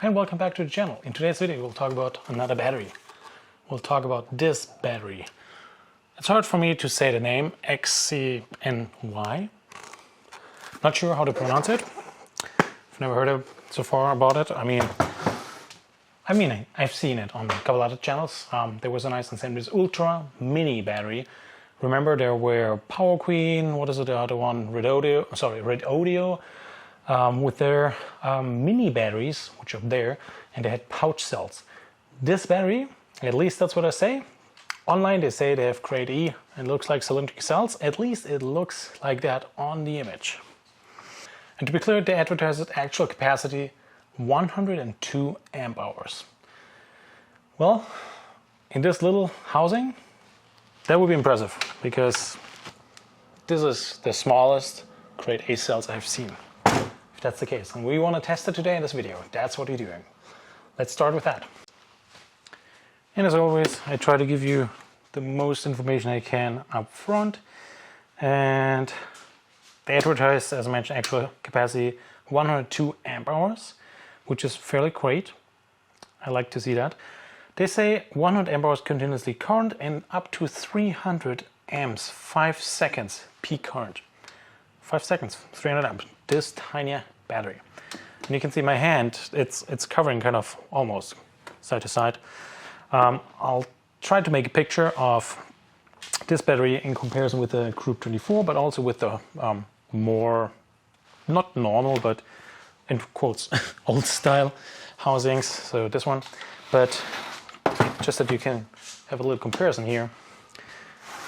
And welcome back to the channel. In today's video we'll talk about another battery. We'll talk about this battery. It's hard for me to say the name XCNY. Not sure how to pronounce it. I've never heard of so far about it. I mean I've seen it on a couple other channels. There was a nice and this ultra mini battery. Remember there were Power Queen, what is it, the other one? Red Audio. With their mini batteries, which are there, and they had pouch cells. This battery, at least that's what I say. Online they say they have grade E and looks like cylindrical cells. At least it looks like that on the image. And to be clear, they advertise its actual capacity 102 amp hours. Well, in this little housing, that would be impressive because this is the smallest grade A cells I've seen. If that's the case, and we want to test it today in this video, that's what we're doing. Let's start with that. And as always, I try to give you the most information I can up front. And they advertise, as I mentioned, actual capacity 102 amp hours, which is fairly great. I like to see that. They say 100 amp hours continuously current and up to 300 amps, 5 seconds peak current. 5 seconds, 300 amps. This tiny battery. And you can see my hand, it's covering kind of almost side to side. I'll try to make a picture of this battery in comparison with the Group 24, but also with the more, not normal, but in quotes, old style housings. So this one, but just that you can have a little comparison here.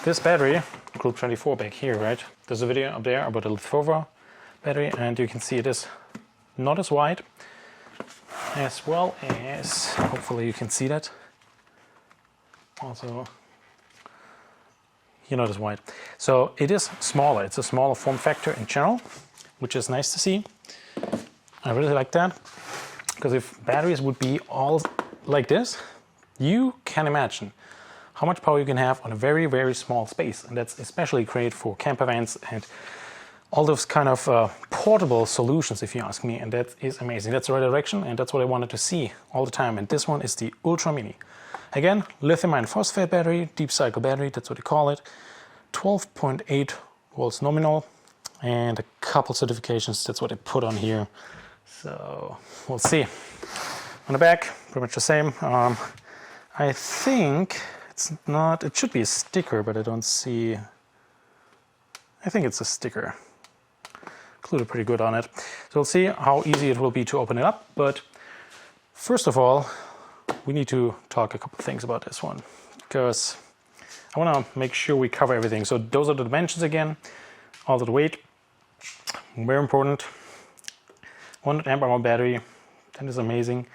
This battery, Group 24 back here, right? There's a video up there about the LiFePO4 battery, and you can see it is not as wide, as well as, hopefully you can see that, also you're not as wide. So it is smaller, it's a smaller form factor in general, which is nice to see. I really like that, because if batteries would be all like this, you can imagine how much power you can have on a very, very small space. And that's especially great for camper vans and all those kind of portable solutions, if you ask me. And that is amazing. That's the right direction, and that's what I wanted to see all the time. And this one is the Ultra Mini. Again, lithium iron phosphate battery, deep cycle battery, that's what they call it. 12.8 volts nominal, and a couple certifications, that's what they put on here. So we'll see. On the back, pretty much the same. I think it's not, it should be a sticker, but I don't see. I think it's a sticker. Included pretty good on it. So we'll see how easy it will be to open it up. But first of all, we need to talk a couple things about this one, because I want to make sure we cover everything. So those are the dimensions again, all of the weight, very important. 100 amp hour battery, that is amazing.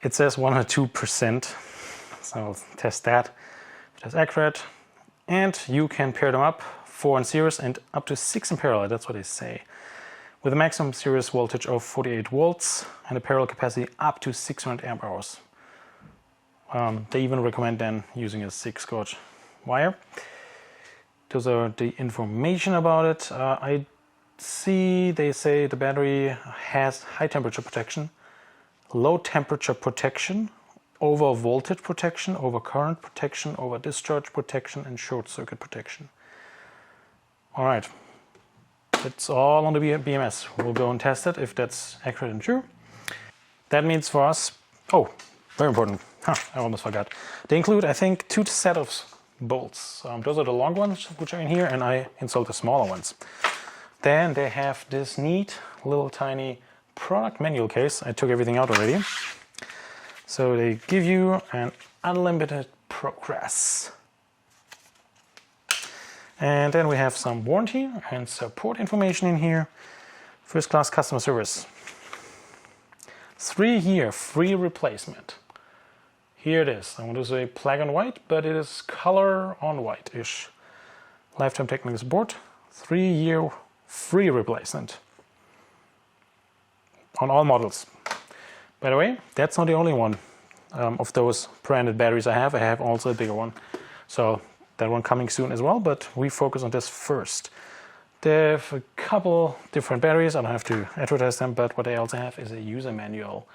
It says 102%, so I'll test that. If that's accurate. And you can pair them up, 4 in series and up to 6 in parallel, that's what they say. With a maximum series voltage of 48 volts and a parallel capacity up to 600 amp hours. They even recommend then using a 6-gauge wire. Those are the information about it. I see they say the battery has high temperature protection, low temperature protection, over voltage protection, over current protection, over discharge protection, and short circuit protection. All right, it's all on the BMS. We'll go and test it if that's accurate and true. That means for us, oh, very important. I almost forgot. They include, I think, 2 sets of bolts. Those are the long ones which are in here, and I installed the smaller ones. Then they have this neat little tiny product manual case. I took everything out already. So they give you an unlimited progress. And then we have some warranty and support information in here. First class customer service. 3-year free replacement. Here it is. I want to say black and white, but it is color on white-ish. Lifetime technical support. 3-year free replacement. On all models. By the way, that's not the only one of those branded batteries I have. I have also a bigger one. So that one coming soon as well, but we focus on this first. They have a couple different batteries. I don't have to advertise them, but what they also have is a user manual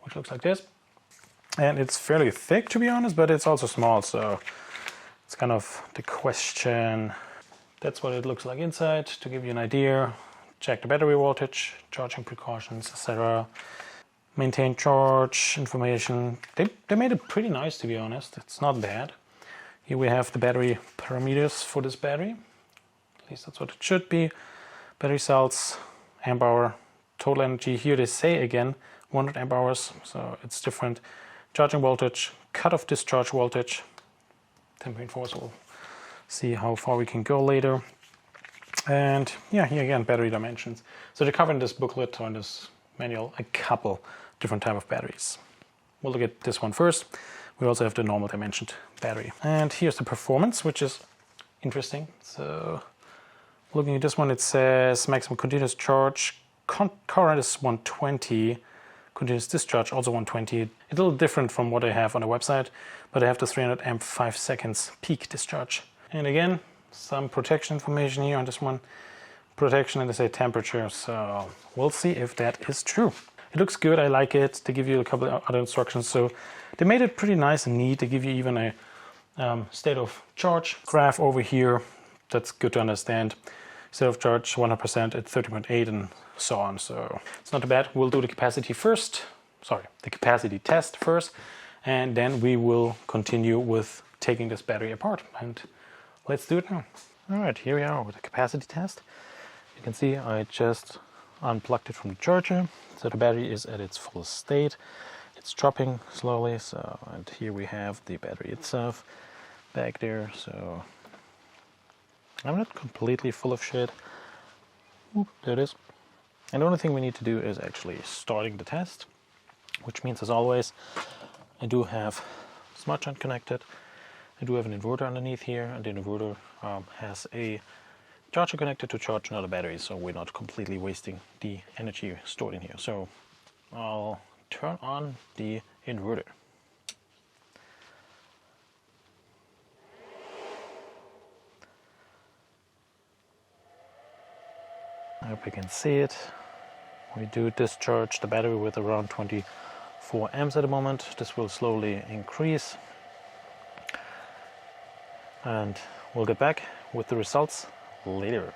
which looks like this. And it's fairly thick, to be honest, but it's also small, so it's kind of the question. That's what it looks like inside, to give you an idea. Check the battery voltage, charging precautions, etc. Maintain charge information. They made it pretty nice, to be honest. It's not bad. Here we have the battery parameters for this battery. At least that's what it should be. Battery cells, amp hour, total energy. Here they say again 100 amp hours, so it's different. Charging voltage, cutoff discharge voltage, 10.4, so we'll see how far we can go later. And yeah, here again, battery dimensions. So they cover in this booklet or in this manual a couple different type of batteries. We'll look at this one first. We also have the normal dimensioned battery. And here's the performance, which is interesting. So looking at this one, it says maximum continuous charge, current is 120, continuous discharge also 120. It's a little different from what I have on the website, but I have the 300 amp 5 seconds peak discharge. And again, some protection information here on this one. Protection, and they say temperature, so we'll see if that is true. It looks good, I like it. They give you a couple of other instructions, so they made it pretty nice and neat. They give you even a state of charge graph over here. That's good to understand. State of charge 100% at 30.8 and so on, so it's not too bad. We'll do the capacity capacity test first, and then we will continue with taking this battery apart, and let's do it now. All right, here we are with the capacity test. You can see I just unplugged it from the charger, so the battery is at its full state. It's dropping slowly, so, and here we have the battery itself back there, so I'm not completely full of shit. Oop, there it is. And the only thing we need to do is actually starting the test, which means, as always, I do have smart charge connected. I do have an inverter underneath here, and the inverter has a charger connected to charge another battery, so we're not completely wasting the energy stored in here. So I'll turn on the inverter. I hope you can see it. We do discharge the battery with around 24 amps at the moment. This will slowly increase, and we'll get back with the results later.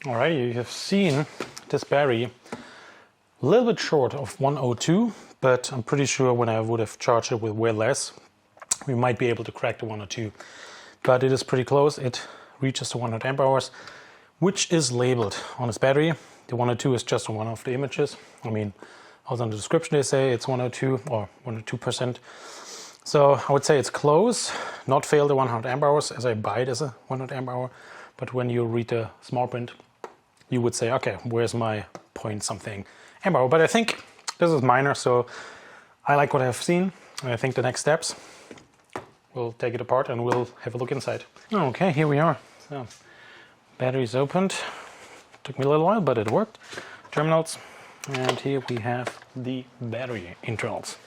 Alright, you have seen this battery a little bit short of 102, but I'm pretty sure when I would have charged it with way less, we might be able to crack the 102. But it is pretty close. It reaches to 100 amp hours, which is labeled on this battery. The 102 is just on one of the images. I mean, also in the description they say it's 102 or 102%. So I would say it's close, not fail the 100 amp hours as I buy it as a 100 amp hour. But when you read the small print, you would say, okay, where's my point something amp hour? But I think this is minor, so I like what I've seen. And I think the next steps, we'll take it apart and we'll have a look inside. Okay, here we are. So, battery's opened. Took me a little while, but it worked. Terminals, and here we have the battery internals.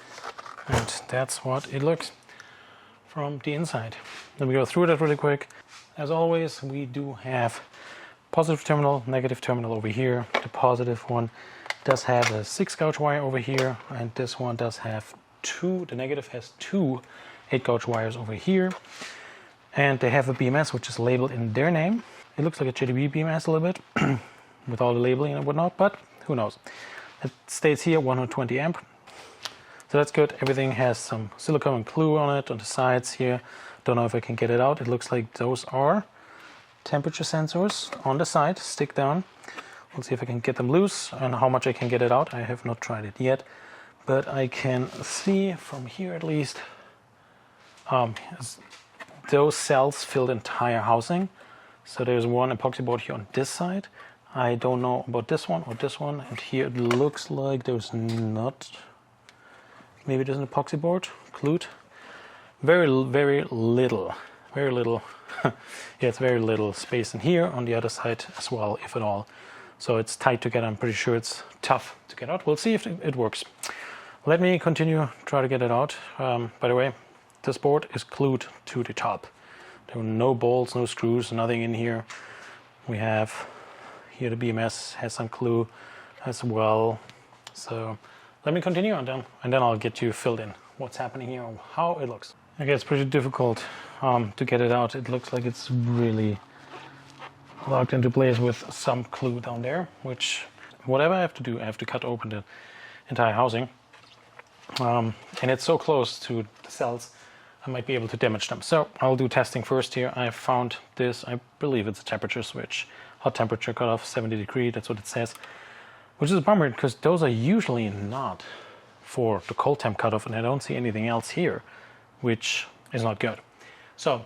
And that's what it looks from the inside. Let me go through that really quick. As always, we do have positive terminal, negative terminal over here. The positive one does have a 6 gauge wire over here, and this one does have 2. The negative has 2 8 gauge wires over here. And they have a BMS which is labeled in their name. It looks like a JDB BMS a little bit with all the labeling and whatnot, but who knows. It states here 120 amp. So that's good. Everything has some silicone and glue on it on the sides here. Don't know if I can get it out. It looks like those are temperature sensors on the side. Stick down. We'll see if I can get them loose and how much I can get it out. I have not tried it yet, but I can see from here at least those cells fill the entire housing. So there's one epoxy board here on this side. I don't know about this one or this one. And here it looks like there's not. Maybe there's an epoxy board glued. Very little. Yeah, it's very little space in here. On the other side as well, if at all. So it's tight together. I'm pretty sure it's tough to get out. We'll see if it works. Let me continue, try to get it out. By the way, this board is glued to the top. There are no bolts, no screws, nothing in here. We have here the BMS has some glue as well. So let me continue and then I'll get you filled in what's happening here and how it looks. Okay, it's pretty difficult to get it out. It looks like it's really locked into place with some glue down there, which whatever I have to do, I have to cut open the entire housing. And it's so close to the cells, I might be able to damage them. So I'll do testing first here. I found this, I believe it's a temperature switch. Hot temperature cutoff, 70 degrees, that's what it says. Which is a bummer because those are usually not for the cold temp cutoff, and I don't see anything else here, which is not good. So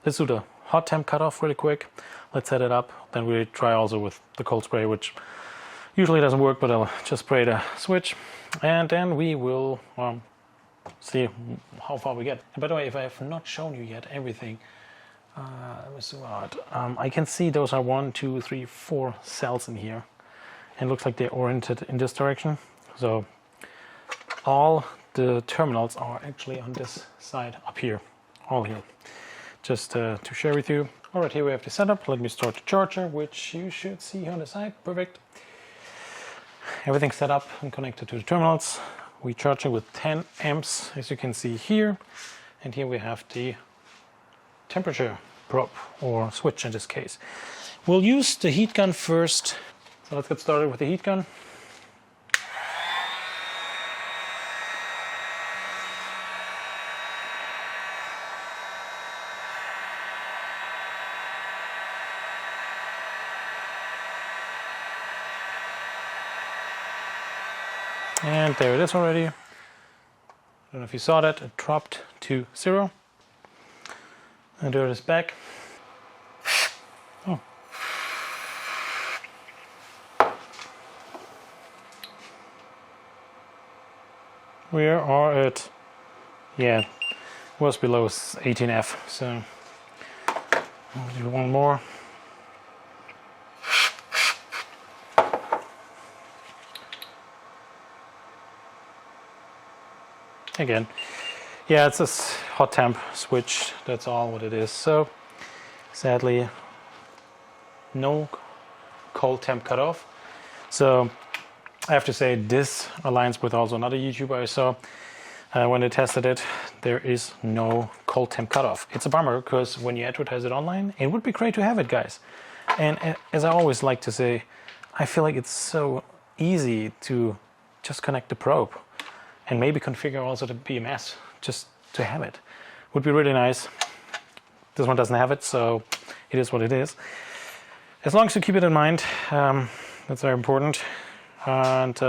let's do the hot temp cutoff really quick. Let's set it up. Then we try also with the cold spray, which usually doesn't work, but I'll just spray the switch. And then we will see how far we get. And by the way, if I have not shown you yet everything, let me zoom out. I can see those are 1, 2, 3, 4 cells in here. And it looks like they're oriented in this direction. So all the terminals are actually on this side up here, all here. Just to share with you. All right, here we have the setup. Let me start the charger, which you should see on the side. Perfect. Everything's set up and connected to the terminals. We charge it with 10 amps, as you can see here. And here we have the temperature probe, or switch in this case. We'll use the heat gun first. So let's get started with the heat gun. And there it is already. I don't know if you saw that, it dropped to 0. And there it is back. Oh. We are at, yeah, it was below 18F, so I'll do one more. Again, yeah, it's this hot temp switch, that's all what it is. So sadly, no cold temp cutoff. So I have to say this aligns with also another YouTuber I saw. When they tested it, there is no cold temp cutoff. It's a bummer because when you advertise it online, it would be great to have it, guys. And as I always like to say, I feel like it's so easy to just connect the probe and maybe configure also the BMS just to have it. Would be really nice. This one doesn't have it, so it is what it is. As long as you keep it in mind, that's very important. And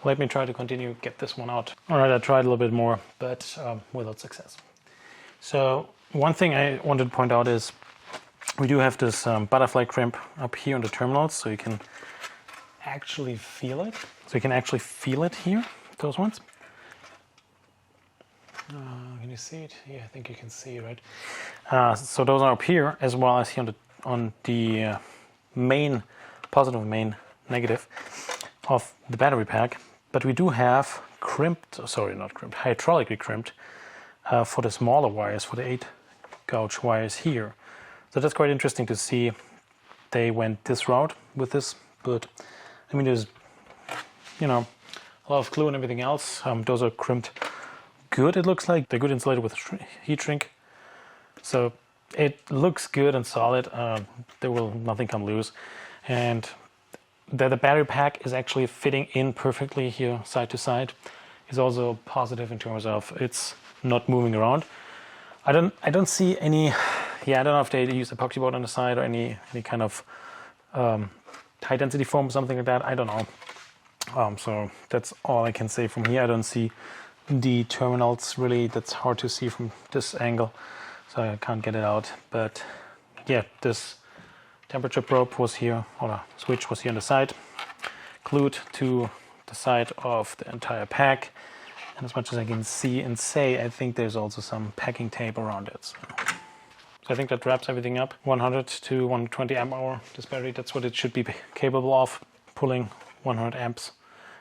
let me try to continue get this one out. All right, I tried a little bit more, but without success. So one thing I wanted to point out is we do have this butterfly crimp up here on the terminals, so you can actually feel it. So you can actually feel it here, those ones. Can you see it? Yeah, I think you can see it, right? So those are up here, as well as here on the main positive, main negative of the battery pack. But we do have crimped, sorry, not crimped, hydraulically crimped for the smaller wires, for the 8-gauge wires here. So that's quite interesting to see they went this route with this. But I mean, there's, you know, a lot of glue and everything else. Those are crimped good, it looks like. They're good insulated with heat shrink. So it looks good and solid. There will nothing come loose. And the battery pack is actually fitting in perfectly here side to side. Is also positive in terms of it's not moving around. I don't see any, I don't know if they use epoxy board on the side or any kind of high density foam or something like that. I don't know. So that's all I can say from here. I don't see the terminals really. That's hard to see from this angle, so I can't get it out. But yeah, this temperature probe was here, or the switch was here on the side, glued to the side of the entire pack. And as much as I can see and say, I think there's also some packing tape around it. So I think that wraps everything up. 100 to 120 amp hour, this battery, that's what it should be capable of, pulling 100 amps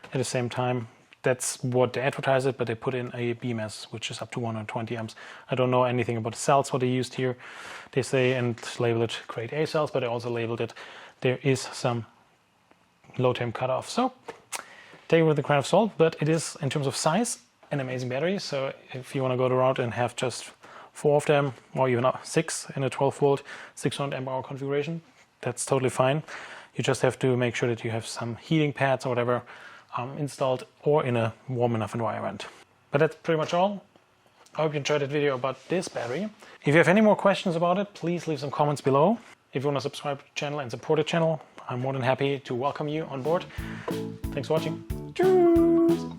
at the same time. That's what they advertise it, but they put in a BMS, which is up to 120 amps. I don't know anything about the cells, what they used here. They say and label it grade A cells, but they also labeled it there is some low temp cutoff. So take it with a grain of salt, but it is, in terms of size, an amazing battery. So if you want to go the route and have just 4 of them, or even 6 in a 12 volt, 600 amp hour configuration, that's totally fine. You just have to make sure that you have some heating pads or whatever installed, or in a warm enough environment. But that's pretty much all. I hope you enjoyed that video about this battery. If you have any more questions about it, please leave some comments below. If you want to subscribe to the channel and support the channel, I'm more than happy to welcome you on board. Thanks for watching. Cheers!